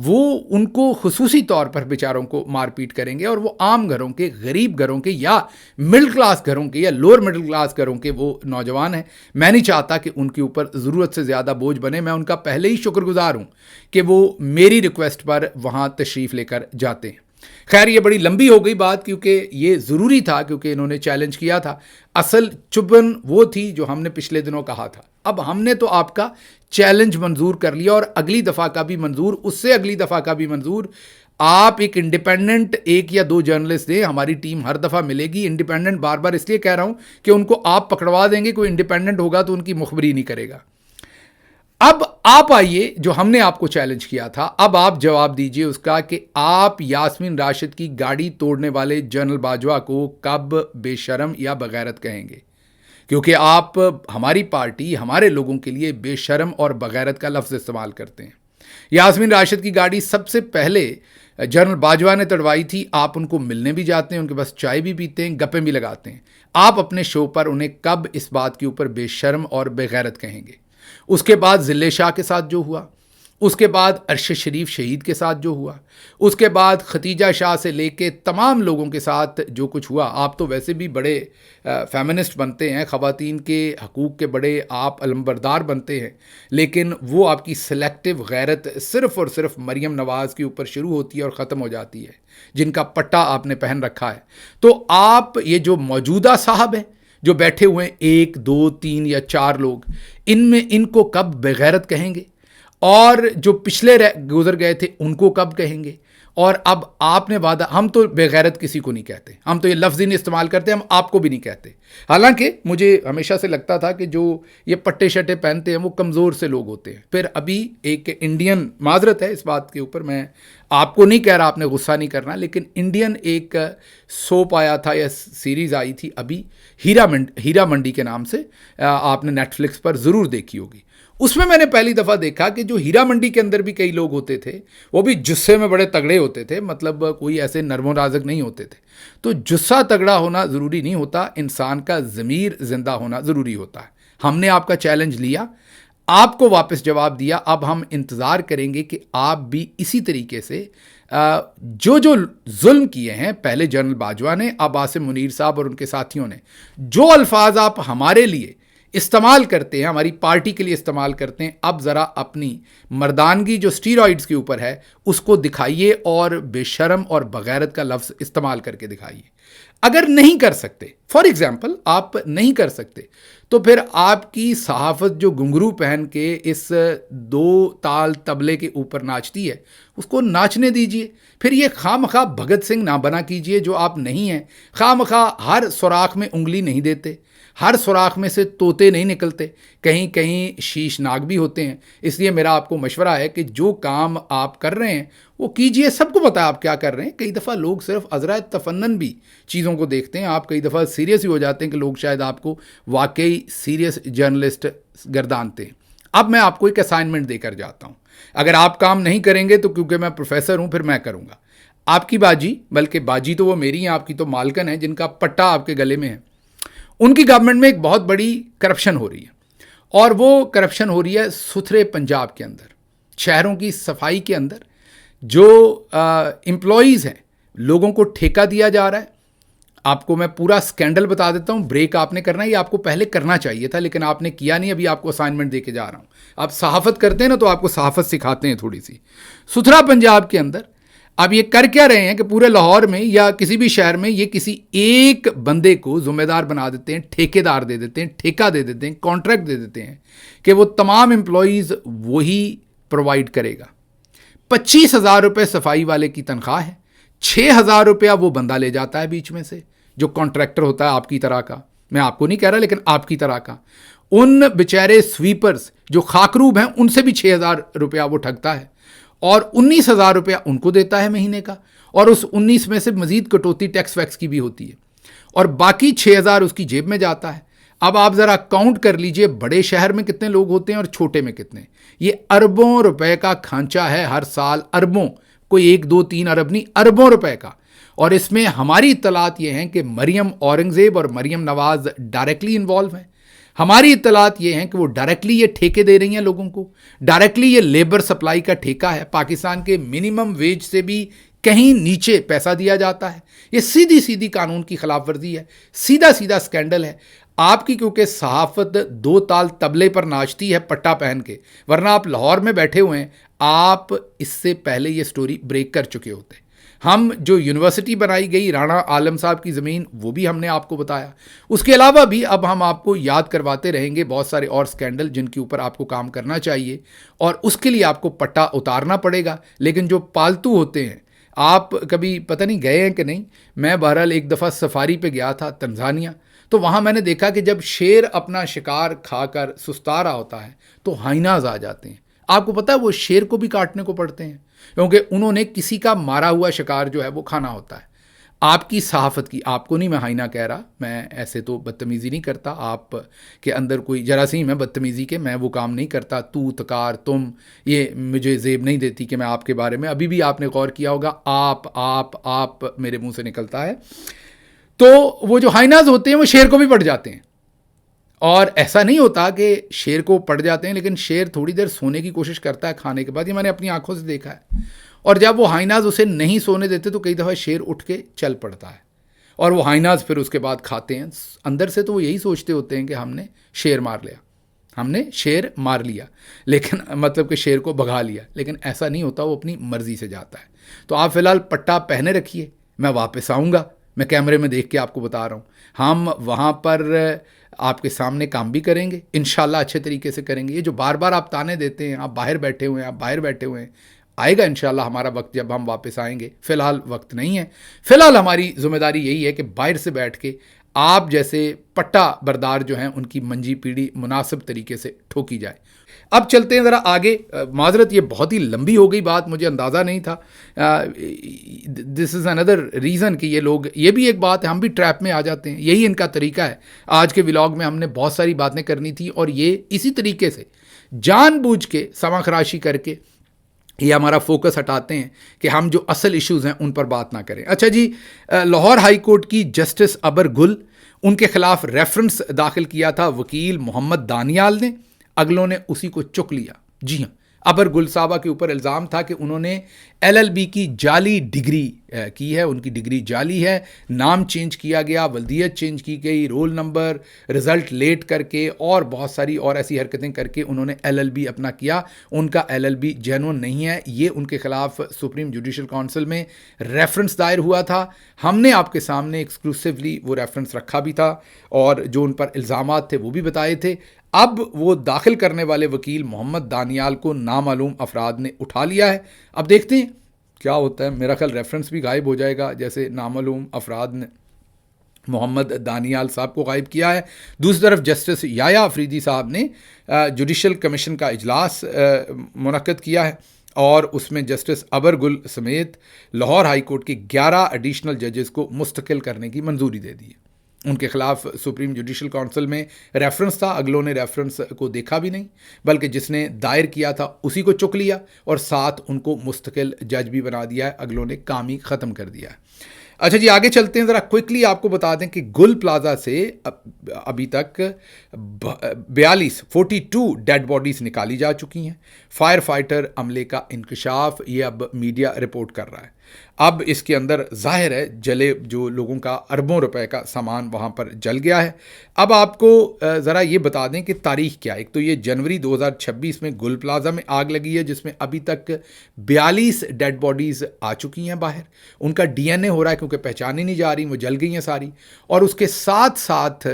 وہ ان کو خصوصی طور پر بیچاروں کو مار پیٹ کریں گے، اور وہ عام گھروں کے، غریب گھروں کے، یا مڈل کلاس گھروں کے، یا لوور مڈل کلاس گھروں کے وہ نوجوان ہیں. میں نہیں چاہتا کہ ان کے اوپر ضرورت سے زیادہ بوجھ بنے. میں ان کا پہلے ہی شکر گزار ہوں کہ وہ میری ریکویسٹ پر وہاں تشریف لے کر جاتے ہیں. خیر، یہ بڑی لمبی ہو گئی بات، کیونکہ یہ ضروری تھا، کیونکہ انہوں نے چیلنج کیا تھا. اصل چبن وہ تھی جو ہم نے پچھلے دنوں کہا تھا. اب ہم نے تو آپ کا چیلنج منظور کر لیا، اور اگلی دفعہ کا بھی منظور، اس سے اگلی دفعہ کا بھی منظور. آپ ایک انڈیپینڈنٹ 1 یا 2 جرنلسٹ دیں، ہماری ٹیم ہر دفعہ ملے گی. انڈیپینڈنٹ بار بار اس لیے کہہ رہا ہوں کہ ان کو آپ پکڑوا دیں گے، کوئی انڈیپینڈنٹ ہوگا تو ان کی مخبری نہیں کرے گا. اب آپ آئیے، جو ہم نے آپ کو چیلنج کیا تھا، اب آپ جواب دیجئے اس کا کہ آپ یاسمین راشد کی گاڑی توڑنے والے جنرل باجوہ کو کب بے شرم یا بغیرت کہیں گے؟ کیونکہ آپ ہماری پارٹی، ہمارے لوگوں کے لیے بے شرم اور بغیرت کا لفظ استعمال کرتے ہیں. یاسمین راشد کی گاڑی سب سے پہلے जनरल बाजवा ने तड़वाई थी, आप उनको मिलने भी जाते हैं, उनके पास चाय भी पीते हैं, गप्पें भी लगाते हैं। आप अपने शो पर उन्हें कब इस बात के ऊपर बेशर्म और बेगैरत कहेंगे? उसके बाद जिले शाह के साथ जो हुआ, उसके बाद अरशद शरीफ शहीद के साथ जो हुआ, उसके बाद खतीजा शाह से लेके तमाम लोगों के साथ जो कुछ हुआ। आप तो वैसे भी बड़े फेमिनिस्ट बनते हैं, ख़वातीन के हकूक़ के बड़े आप अलंबरदार बनते हैं, लेकिन वो आपकी सेलेक्टिव गैरत सिर्फ़ और सिर्फ मरियम नवाज़ के ऊपर शुरू होती है और ख़त्म हो जाती है, जिनका पट्टा आपने पहन रखा है। तो आप ये जो मौजूदा साहब हैं जो बैठे हुए हैं, 1, 2, 3 या 4 लोग, इनमें इनको कब बेगैरत कहेंगे? और जो पिछले गुजर गए थे उनको कब कहेंगे? और अब आपने वादा, हम तो बेगैरत किसी को नहीं कहते, हम तो ये लफ्ज़ ही नहीं इस्तेमाल करते, हम आपको भी नहीं कहते। हालांकि मुझे हमेशा से लगता था कि जो ये पट्टे शट्टे पहनते हैं वो कमज़ोर से लोग होते हैं। फिर अभी एक इंडियन, माजरत है इस बात के ऊपर, मैं आपको नहीं कह रहा, आपने गुस्सा नहीं करना, लेकिन इंडियन एक सोप आया था या सीरीज़ आई थी अभी, हीरा मंडी के नाम से, आपने नेटफ्लिक्स पर ज़रूर देखी होगी। उसमें मैंने पहली दफ़ा देखा कि जो हीरा मंडी के अंदर भी कई लोग होते थे, वो भी जुस्से में बड़े तगड़े होते थे, मतलब कोई ऐसे नरमो नाज़ुक नहीं होते थे। तो जुस्सा तगड़ा होना ज़रूरी नहीं होता, इंसान का ज़मीर ज़िंदा होना ज़रूरी होता है। हमने आपका चैलेंज लिया, आपको वापस जवाब दिया, अब हम इंतज़ार करेंगे कि आप भी इसी तरीके से जो जुल्म किए हैं, पहले जनरल बाजवा ने, अब आसिम मुनीर साहब और उनके साथियों ने, जो अल्फाज आप हमारे लिए इस्तेमाल करते हैं, हमारी पार्टी के लिए इस्तेमाल करते हैं, अब ज़रा अपनी मर्दानगी जो स्टीरॉइड्स के ऊपर है उसको दिखाइए और बेशर्म और बगैरत का लफ्ज़ इस्तेमाल करके दिखाइए। अगर नहीं कर सकते, फॉर एग्ज़ाम्पल आप नहीं कर सकते, तो फिर आपकी सहाफ़त जो घुंघरू पहन के इस 2 ताल तबले के ऊपर नाचती है, उसको नाचने दीजिए। फिर ये खामखा भगत सिंह ना बना कीजिए जो आप नहीं हैं। खामखा हर सुराख में उंगली नहीं देते, हर सुराख में से तोते नहीं निकलते, कहीं कहीं शीशनाग भी होते हैं। इसलिए मेरा आपको मशवरा है कि जो काम आप कर रहे हैं वो कीजिए, सबको पता है आप क्या कर रहे हैं। कई दफ़ा लोग सिर्फ अज़राए तफन्नन भी चीज़ों को देखते हैं, आप कई दफ़ा सीरियस ही हो जाते हैं कि लोग शायद आपको वाकई सीरियस जर्नलिस्ट गर्दानते हैं। अब मैं आपको एक असाइनमेंट देकर जाता हूँ, अगर आप काम नहीं करेंगे तो क्योंकि मैं प्रोफेसर हूँ फिर मैं करूँगा। आपकी बाजी, बल्कि बाजी तो वो मेरी हैं, आपकी तो मालकन है जिनका पट्टा आपके गले में है, उनकी गवर्नमेंट में एक बहुत बड़ी करप्शन हो रही है, और वो करप्शन हो रही है सुथरे पंजाब के अंदर, शहरों की सफाई के अंदर। जो एम्प्लॉयज़ हैं, लोगों को ठेका दिया जा रहा है। आपको मैं पूरा स्कैंडल बता देता हूँ, ब्रेक आपने करना है, ये आपको पहले करना चाहिए था लेकिन आपने किया नहीं। अभी आपको असाइनमेंट दे के जा रहा हूँ, आप सहाफ़त करते हैं ना, तो आपको सहाफ़त सिखाते हैं थोड़ी सी। सुथरा पंजाब के अंदर अब ये कर क्या रहे हैं कि पूरे लाहौर में या किसी भी शहर में ये किसी एक बंदे को ज़िम्मेदार बना देते हैं, ठेकेदार दे देते हैं, ठेका दे देते हैं, कॉन्ट्रैक्ट दे देते हैं कि वो तमाम एम्प्लॉयज़ वही प्रोवाइड करेगा। 25,000 रुपये सफाई वाले की तनख्वाह है, 6,000 रुपया वो बंदा ले जाता है बीच में से, जो कॉन्ट्रैक्टर होता है आपकी तरह का, मैं आपको नहीं कह रहा लेकिन आपकी तरह का। उन बेचारे स्वीपर्स जो खाकरूब हैं उनसे भी 6,000 रुपया वो ठगता है, और 19,000 रुपया उनको देता है महीने का, और उस 19 में से मज़ीद कटौती टैक्स वैक्स की भी होती है, और बाकी 6,000 उसकी जेब में जाता है। अब आप ज़रा काउंट कर लीजिए, बड़े शहर में कितने लोग होते हैं और छोटे में कितने। ये अरबों रुपए का खांचा है हर साल, अरबों, कोई 1, 2, 3 अरब नहीं, अरबों रुपए का। और इसमें हमारी इत्तलात ये हैं कि मरियम औरंगज़ेब और मरियम नवाज़ डायरेक्टली इन्वॉल्व हैं। हमारी इत्तलात ये हैं कि वो डायरेक्टली ये ठेके दे रही हैं लोगों को, डायरेक्टली ये लेबर सप्लाई का ठेका है, पाकिस्तान के मिनिमम वेज से भी कहीं नीचे पैसा दिया जाता है। ये सीधी सीधी कानून की खिलाफ वर्जी है, सीधा सीधा स्कैंडल है आपकी, क्योंकि सहाफ़त 2 ताल तबले पर नाचती है पट्टा पहन के, वरना आप लाहौर में बैठे हुए हैं, आप इससे पहले ये स्टोरी ब्रेक कर चुके होते। हम जो यूनिवर्सिटी बनाई गई राणा आलम साहब की ज़मीन, वो भी हमने आपको बताया। उसके अलावा भी अब हम आपको याद करवाते रहेंगे बहुत सारे और स्कैंडल जिनके ऊपर आपको काम करना चाहिए, और उसके लिए आपको पट्टा उतारना पड़ेगा। लेकिन जो पालतू होते हैं, आप कभी पता नहीं गए हैं कि नहीं, मैं बहरहाल एक दफ़ा सफारी पे गया था तंजानिया, तो वहाँ मैंने देखा कि जब शेर अपना शिकार खाकर सुस्ता रहा होता है तो हाइनाज आ जाते हैं। आपको पता है वो शेर को भी काटने को पड़ते हैं, क्योंकि उन्होंने किसी का मारा हुआ शिकार जो है वो खाना होता है। آپ کی صحافت کی. آپ کو نہیں میں ہائنا کہہ رہا, میں ایسے تو بدتمیزی نہیں کرتا, آپ کے اندر کوئی جراثیم ہے بدتمیزی کے, میں وہ کام نہیں کرتا. تو تکار تم یہ مجھے زیب نہیں دیتی کہ میں آپ کے بارے میں, ابھی بھی آپ نے غور کیا ہوگا آپ میرے منہ سے نکلتا ہے. تو وہ جو ہائناز ہوتے ہیں وہ شیر کو بھی پڑ جاتے ہیں, اور ایسا نہیں ہوتا کہ شیر کو پڑ جاتے ہیں, لیکن شیر تھوڑی دیر سونے کی کوشش کرتا ہے کھانے کے بعد, یہ میں نے اپنی آنکھوں سے دیکھا ہے. اور جب وہ ہائناز اسے نہیں سونے دیتے تو کئی دفعہ شیر اٹھ کے چل پڑتا ہے, اور وہ ہائناز پھر اس کے بعد کھاتے ہیں. اندر سے تو وہ یہی سوچتے ہوتے ہیں کہ ہم نے شیر مار لیا, لیکن مطلب کہ شیر کو بھگا لیا, لیکن ایسا نہیں ہوتا, وہ اپنی مرضی سے جاتا ہے. تو آپ فی الحال پٹا پہنے رکھیے, میں واپس آؤں گا, میں کیمرے میں دیکھ کے آپ کو بتا رہا ہوں. ہم وہاں پر آپ کے سامنے کام بھی کریں گے انشاءاللہ, اچھے طریقے سے کریں گے. یہ جو بار بار آپ تانے دیتے ہیں, آپ باہر بیٹھے ہوئے ہیں, آئے گا انشاءاللہ ہمارا وقت جب ہم واپس آئیں گے. فی الحال وقت نہیں ہے. فی الحال ہماری ذمہ داری یہی ہے کہ باہر سے بیٹھ کے آپ جیسے پٹا بردار جو ہیں ان کی منجی پیڑھی مناسب طریقے سے ٹھوکی جائے. اب چلتے ہیں ذرا آگے. معذرت, یہ بہت ہی لمبی ہو گئی بات, مجھے اندازہ نہیں تھا. دس از اندر ریزن کہ یہ لوگ, یہ بھی ایک بات ہے, ہم بھی ٹریپ میں آ جاتے ہیں, یہی ان کا طریقہ ہے. آج کے ولاگ میں ہم نے بہت ساری باتیں کرنی تھی, اور یہ اسی طریقے سے جان بوجھ کے سما خراشی کر کے یہ ہمارا فوکس ہٹاتے ہیں کہ ہم جو اصل ایشوز ہیں ان پر بات نہ کریں. اچھا جی, لاہور ہائی کورٹ کی جسٹس ابر گل, ان کے خلاف ریفرنس داخل کیا تھا وکیل محمد دانیال نے, اگلوں نے اسی کو چک لیا. جی ہاں, ابر گل صاحبہ کے اوپر الزام تھا کہ انہوں نے LLB کی جعلی ڈگری کی ہے, ان کی ڈگری جعلی ہے, نام چینج کیا گیا, ولدیت چینج کی گئی, رول نمبر, رزلٹ لیٹ کر کے, اور بہت ساری اور ایسی حرکتیں کر کے انہوں نے LLB اپنا کیا. ان کا LLB جینون نہیں ہے. یہ ان کے خلاف سپریم جوڈیشل کونسل میں ریفرنس دائر ہوا تھا. ہم نے آپ کے سامنے ایکسکلوسیولی وہ ریفرنس رکھا بھی تھا, اور جو ان پر الزامات تھے وہ بھی بتائے تھے. اب وہ داخل کرنے والے وکیل محمد دانیال کو نامعلوم افراد نے اٹھا لیا ہے. اب دیکھتے ہیں کیا ہوتا ہے. میرا خیال ریفرنس بھی غائب ہو جائے گا, جیسے نامعلوم افراد نے محمد دانیال صاحب کو غائب کیا ہے. دوسری طرف جسٹس یایا افریدی صاحب نے جوڈیشل کمیشن کا اجلاس منعقد کیا ہے, اور اس میں جسٹس ابر گل سمیت لاہور ہائی کورٹ کے 11 ایڈیشنل ججز کو مستقل کرنے کی منظوری دے دی ہے. ان کے خلاف سپریم جوڈیشل کونسل میں ریفرنس تھا, اگلوں نے ریفرنس کو دیکھا بھی نہیں, بلکہ جس نے دائر کیا تھا اسی کو چک لیا, اور ساتھ ان کو مستقل جج بھی بنا دیا ہے. اگلوں نے کام ہی ختم کر دیا ہے. اچھا جی, آگے چلتے ہیں. ذرا کوئکلی آپ کو بتا دیں کہ گل پلازا سے ابھی تک 42 ڈیڈ باڈیز نکالی جا چکی ہیں. فائر فائٹر عملے کا انکشاف, یہ اب میڈیا رپورٹ کر رہا ہے. اب اس کے اندر ظاہر ہے جلے جو لوگوں کا اربوں روپے کا سامان وہاں پر جل گیا ہے. اب آپ کو ذرا یہ بتا دیں کہ تاریخ کیا ہے. ایک تو یہ جنوری 2026 میں گل پلازا میں آگ لگی ہے, جس میں ابھی تک 42 ڈیڈ باڈیز آ چکی ہیں باہر. ان کا DNA ہو رہا ہے کیونکہ پہچانی نہیں جا رہی, وہ جل گئی ہیں ساری. اور اس کے ساتھ ساتھ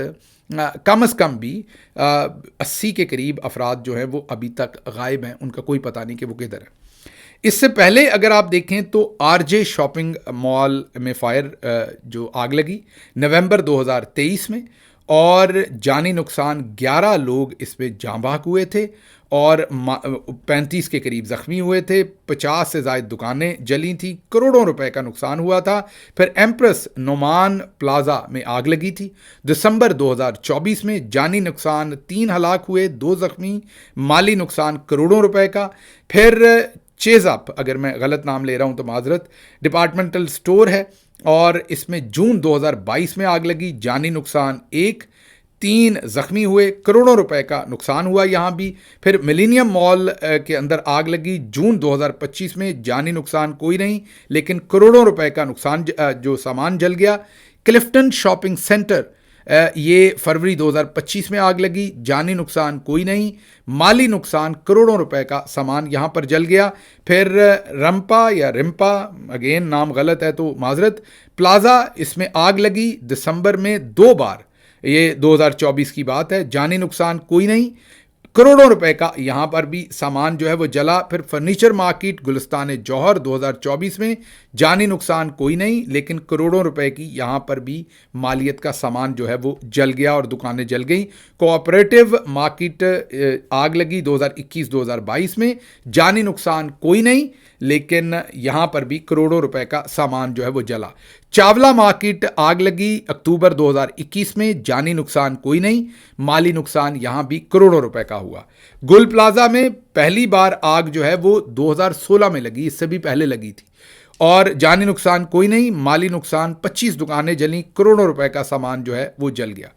کم از کم بھی 80 کے قریب افراد جو ہیں وہ ابھی تک غائب ہیں, ان کا کوئی پتہ نہیں کہ وہ کدھر ہے. اس سے پہلے اگر آپ دیکھیں تو RJ شاپنگ مال میں فائر جو آگ لگی نومبر 2023 میں, اور جانی نقصان 11 لوگ اس پہ جاں بحق ہوئے تھے, اور 35 کے قریب زخمی ہوئے تھے. 50 سے زائد دکانیں جلی تھیں, کروڑوں روپے کا نقصان ہوا تھا. پھر ایمپریس نعمان پلازا میں آگ لگی تھی دسمبر 2024 میں, جانی نقصان 3 ہلاک ہوئے, 2 زخمی, مالی نقصان کروڑوں روپے کا. پھر چیز اپ, اگر میں غلط نام لے رہا ہوں تو معذرت, ڈپارٹمنٹل سٹور ہے, اور اس میں جون 2022 میں آگ لگی, جانی نقصان 1, 3 زخمی ہوئے, کروڑوں روپے کا نقصان ہوا یہاں بھی. پھر ملینیم مال کے اندر آگ لگی جون 2025 میں, جانی نقصان کوئی نہیں لیکن کروڑوں روپے کا نقصان جو سامان جل گیا. کلفٹن شاپنگ سینٹر, یہ فروری 2025 میں آگ لگی, جانی نقصان کوئی نہیں, مالی نقصان کروڑوں روپے کا سامان یہاں پر جل گیا. پھر رمپا اگین نام غلط ہے تو معذرت, پلازا, اس میں آگ لگی دسمبر میں 2 بار, یہ 2024 کی بات ہے, جانی نقصان کوئی نہیں, کروڑوں روپے کا یہاں پر بھی سامان جو ہے وہ جلا. پھر فرنیچر مارکیٹ گلستان جوہر 2024 میں, جانی نقصان کوئی نہیں لیکن کروڑوں روپے کی یہاں پر بھی مالیت کا سامان جو ہے وہ جل گیا اور دکانیں جل گئیں. کوآپریٹو مارکیٹ آگ لگی 2021-2022 میں, جانی نقصان کوئی نہیں لیکن یہاں پر بھی کروڑوں روپے کا سامان جو ہے وہ جلا. چاولہ مارکیٹ آگ لگی اکتوبر 2021 میں, جانی نقصان کوئی نہیں, مالی نقصان یہاں بھی کروڑوں روپے کا ہوا. گل پلازا میں پہلی بار آگ جو ہے وہ 2016 میں لگی, اس سے بھی پہلے لگی تھی, اور جانی نقصان کوئی نہیں, مالی نقصان 25 دکانیں جلیں, کروڑوں روپے کا سامان جو ہے وہ جل گیا.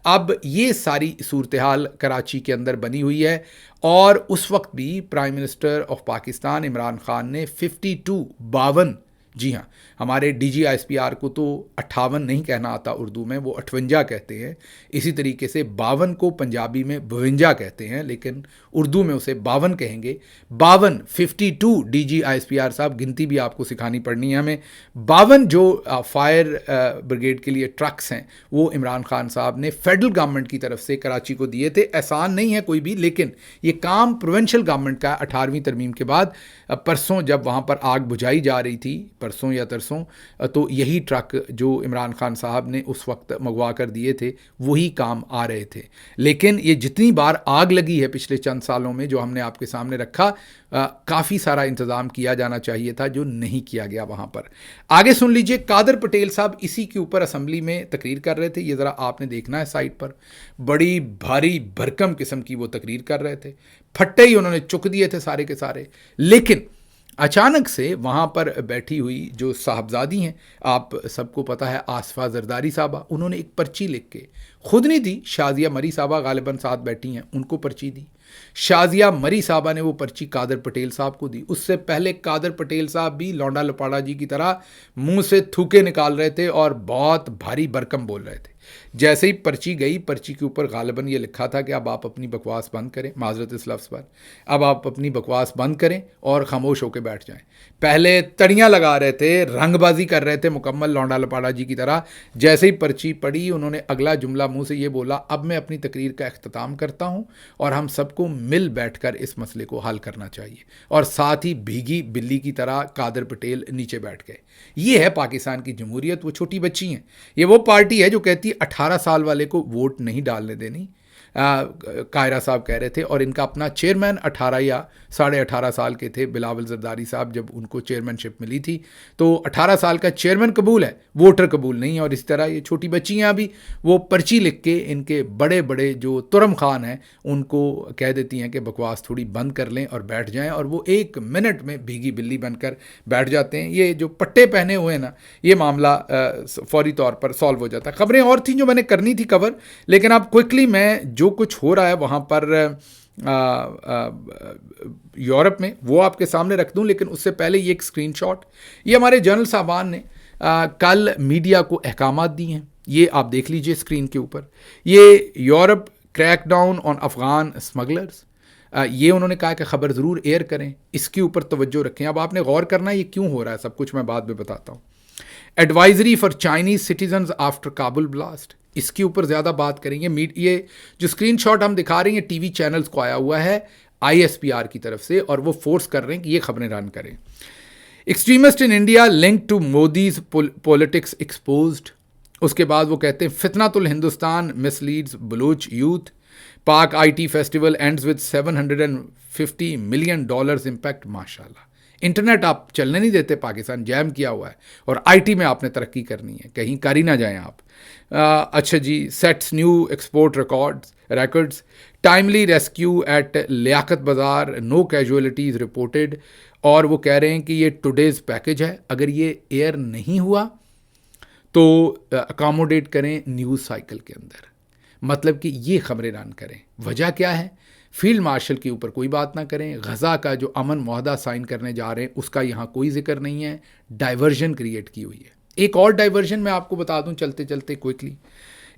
اب یہ ساری صورتحال کراچی کے اندر بنی ہوئی ہے, اور اس وقت بھی prime minister of Pakistan Imran Khan نے 52 جی ہاں, ہمارے D G I S P R کو تو 58 نہیں کہنا آتا اردو میں, وہ 58 کہتے ہیں. اسی طریقے سے 52 کو پنجابی میں 52 کہتے ہیں, لیکن اردو میں اسے 52 کہیں گے. 52 D G I S P R صاحب, گنتی بھی آپ کو سکھانی پڑنی ہے ہمیں. 52 جو فائر بریگیڈ کے لیے ٹرکس ہیں وہ عمران خان صاحب نے فیڈرل گورنمنٹ کی طرف سے کراچی کو دیے تھے. احسان نہیں ہے کوئی بھی, لیکن یہ کام پروونشل گورنمنٹ کا 18ویں ترمیم کے بعد پرسوں جب وہاں پر آگ بجھائی جا رہی تھی, پرسوں یا ترسوں, تو یہی ٹرک جو عمران خان صاحب نے اس وقت منگوا کر دیے تھے وہی کام آ رہے تھے. لیکن یہ جتنی بار آگ لگی ہے پچھلے چند سالوں میں جو ہم نے آپ کے سامنے رکھا, کافی سارا انتظام کیا جانا چاہیے تھا جو نہیں کیا گیا وہاں پر. آگے سن لیجئے, قادر پٹیل صاحب اسی کے اوپر اسمبلی میں تقریر کر رہے تھے. یہ ذرا آپ نے دیکھنا ہے سائٹ پر, بڑی بھاری بھرکم قسم کی وہ تقریر کر رہے تھے, پھٹے ہی انہوں نے چک دیے تھے سارے کے سارے. لیکن اچانک سے وہاں پر بیٹھی ہوئی جو صاحبزادی ہیں, آپ سب کو پتہ ہے آصفہ زرداری صاحبہ, انہوں نے ایک پرچی لکھ کے, خود نہیں دی, شازیہ مری صاحبہ غالباً ساتھ بیٹھی ہیں, ان کو پرچی دی. شازیہ مری صاحبہ نے وہ پرچی قادر پٹیل صاحب کو دی. اس سے پہلے قادر پٹیل صاحب بھی لونڈا لپاڑا جی کی طرح منہ سے تھوکے نکال رہے تھے اور بہت بھاری بھرکم بول رہے تھے. جیسے ہی پرچی گئی, پرچی کے اوپر غالباً یہ لکھا تھا کہ اب آپ اپنی بکواس بند کریں, معذرت اس لفظ پر, اب آپ اپنی بکواس بند کریں اور خاموش ہو کے بیٹھ جائیں. پہلے تڑیاں لگا رہے تھے, رنگ بازی کر رہے تھے مکمل لونڈا لپاڑا جی کی طرح. جیسے ہی پرچی پڑھی, انہوں نے اگلا جملہ منہ سے یہ بولا, اب میں اپنی تقریر کا اختتام کرتا ہوں اور ہم سب کو مل بیٹھ کر اس مسئلے کو حل کرنا چاہیے. اور ساتھ ہی بھیگی بلی کی طرح قادر پٹیل نیچے بیٹھ گئے. یہ ہے پاکستان کی جمہوریت. وہ چھوٹی بچی ہیں, یہ وہ پارٹی ہے جو کہتی ہے 18 سال والے کو ووٹ نہیں ڈالنے دینی. قاہرہ صاحب کہہ رہے تھے, اور ان کا اپنا چیئرمین 18 یا 18.5 سال کے تھے, بلاول زرداری صاحب, جب ان کو چیئرمین شپ ملی تھی تو 18 سال کا چیئرمین قبول ہے, ووٹر قبول نہیں ہے. اور اس طرح یہ چھوٹی بچیاں بھی وہ پرچی لکھ کے ان کے بڑے بڑے جو ترم خان ہیں ان کو کہہ دیتی ہیں کہ بکواس تھوڑی بند کر لیں اور بیٹھ جائیں, اور وہ 1 منٹ میں بھیگی بلی بن کر بیٹھ جاتے ہیں. یہ جو پٹے پہنے ہوئے ہیں نا, یہ معاملہ فوری طور پر سالو ہو جاتا ہے. خبریں اور تھیں جو میں نے کرنی تھی کور, لیکن اب کوئکلی میں جو کچھ ہو رہا ہے وہاں پر یورپ میں وہ آپ کے سامنے رکھ دوں. لیکن اس سے پہلے یہ ایک اسکرین شاٹ, یہ ہمارے جنرل صاحبان نے کل میڈیا کو احکامات دی ہیں, یہ آپ دیکھ لیجئے اسکرین کے اوپر. یہ Europe crackdown on Afghan smugglers, یہ انہوں نے کہا کہ خبر ضرور ایئر کریں, اس کے اوپر توجہ رکھیں. اب آپ نے غور کرنا ہے یہ کیوں ہو رہا ہے, سب کچھ میں بعد میں بتاتا ہوں. Advisory for Chinese citizens after Kabul blast, اس کے اوپر زیادہ بات کریں گے. یہ جو اسکرین شاٹ ہم دکھا رہے ہیں ٹی وی چینلز کو آیا ہوا ہے آئی ایس پی آر کی طرف سے, اور وہ فورس کر رہے ہیں کہ یہ خبریں رن کریں. Extremist in India link to Modi's politics exposed. اس کے بعد وہ کہتے ہیں فتنۃ الہندوستان misleads Baloch youth. Pak I T festival ends with $750 million impact. ماشاء اللہ, انٹرنیٹ آپ چلنے نہیں دیتے, پاکستان جیم کیا ہوا ہے, اور آئی ٹی میں آپ نے ترقی کرنی ہے, کہیں کر ہی نہ جائیں آپ. اچھا جی, sets new export records. Timely rescue at Liaquat Bazaar, no casualties reported. اور وہ کہہ رہے ہیں کہ یہ ٹوڈیز پیکج ہے, اگر یہ ایئر نہیں ہوا تو اکاموڈیٹ کریں نیوز سائیکل کے اندر. مطلب کہ یہ خبریں رن کریں. وجہ کیا ہے؟ فیلڈ مارشل کے اوپر کوئی بات نہ کریں. غزہ کا جو امن معاہدہ سائن کرنے جا رہے ہیں اس کا یہاں کوئی ذکر نہیں ہے. ڈائیورژن کریٹ کی ہوئی ہے. ایک اور ڈائیورژن میں آپ کو بتا دوں چلتے چلتے کوئکلی.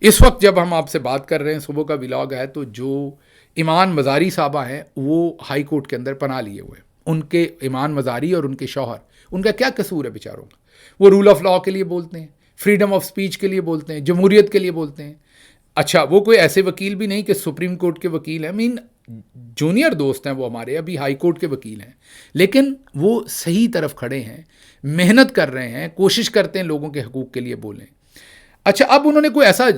اس وقت جب ہم آپ سے بات کر رہے ہیں, صبح کا ولاگ ہے, تو جو ایمان مزاری صاحبہ ہیں وہ ہائی کورٹ کے اندر پناہ لیے ہوئے. ان کے ایمان مزاری اور ان کے شوہر, ان کا کیا قصور ہے بیچاروں کا؟ وہ رول آف لا کے لیے بولتے ہیں, فریڈم آف سپیچ کے لیے بولتے ہیں, جمہوریت کے لیے بولتے ہیں. اچھا, وہ کوئی ایسے وکیل بھی نہیں کہ سپریم کورٹ کے وکیل ہیں. جونیئر دوست ہیں وہ ہمارے, ابھی ہائی کورٹ کے وکیل ہیں, لیکن وہ صحیح طرف کھڑے ہیں, محنت کر رہے ہیں, کوشش کرتے ہیں لوگوں کے حقوق کے لیے بولیں. اچھا, اب انہوں نے کوئی ایسا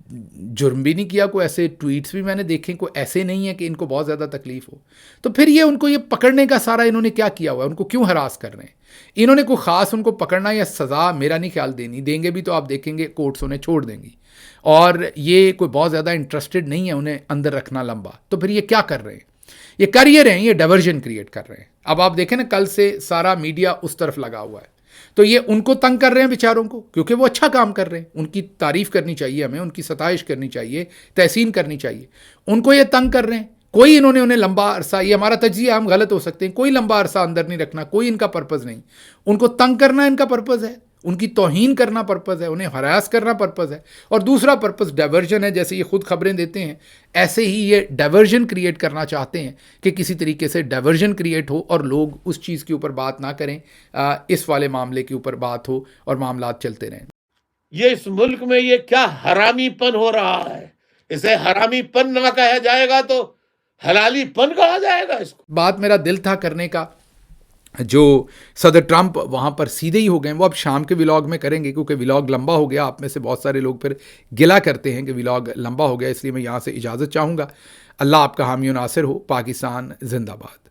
جرم بھی نہیں کیا, کوئی ایسے ٹویٹس بھی میں نے دیکھے, کوئی ایسے نہیں ہے کہ ان کو بہت زیادہ تکلیف ہو. تو پھر یہ ان کو یہ پکڑنے کا سارا انہوں نے کیا کیا ہوا ہے, ان کو کیوں ہراس کر رہے ہیں؟ انہوں نے کوئی خاص ان کو پکڑنا یا سزا میرا نہیں خیال دیں گے بھی تو آپ دیکھیں گے کورٹس انہیں چھوڑ دیں گی, اور یہ کوئی بہت زیادہ انٹرسٹڈ نہیں ہے انہیں اندر رکھنا لمبا. تو پھر یہ کیا کر رہے ہیں؟ یہ کر یہ رہے ہیں, یہ ڈائیورژن کریٹ کر رہے ہیں. اب آپ دیکھیں نا, کل سے سارا میڈیا اس طرف لگا ہوا ہے, تو یہ ان کو تنگ کر رہے ہیں بیچاروں کو, کیونکہ وہ اچھا کام کر رہے ہیں. ان کی تعریف کرنی چاہیے ہمیں, ان کی ستائش کرنی چاہیے, تحسین کرنی چاہیے. ان کو یہ تنگ کر رہے ہیں. کوئی انہوں نے انہیں لمبا عرصہ, یہ ہمارا تجزیہ ہم غلط ہو سکتے ہیں, کوئی لمبا عرصہ اندر نہیں رکھنا, کوئی ان کا پرپز نہیں. ان کو تنگ کرنا ان کا پرپز ہے, ان کی توہین کرنا پرپز ہے, انہیں ہراس کرنا پرپز ہے, اور دوسرا پرپز ڈائیورژن ہے. جیسے یہ خود خبریں دیتے ہیں, ایسے ہی یہ ڈائیورژن کریٹ کرنا چاہتے ہیں کہ کسی طریقے سے ڈائیورژن کریٹ ہو اور لوگ اس چیز کے اوپر بات نہ کریں, اس والے معاملے کے اوپر بات ہو اور معاملات چلتے رہیں. یہ اس ملک میں یہ کیا حرامی پن ہو رہا ہے؟ اسے حرامی پن نہ کہا جائے گا تو حلالی پن کہا جائے گا اس کو. بات میرا دل تھا کرنے کا, جو صدر ٹرمپ وہاں پر سیدھے ہی ہو گئے, وہ اب شام کے ولاگ میں کریں گے, کیونکہ ولاگ لمبا ہو گیا. آپ میں سے بہت سارے لوگ پھر گلا کرتے ہیں کہ ولاگ لمبا ہو گیا, اس لیے میں یہاں سے اجازت چاہوں گا. اللہ آپ کا حامی و ناصر ہو. پاکستان زندہ باد.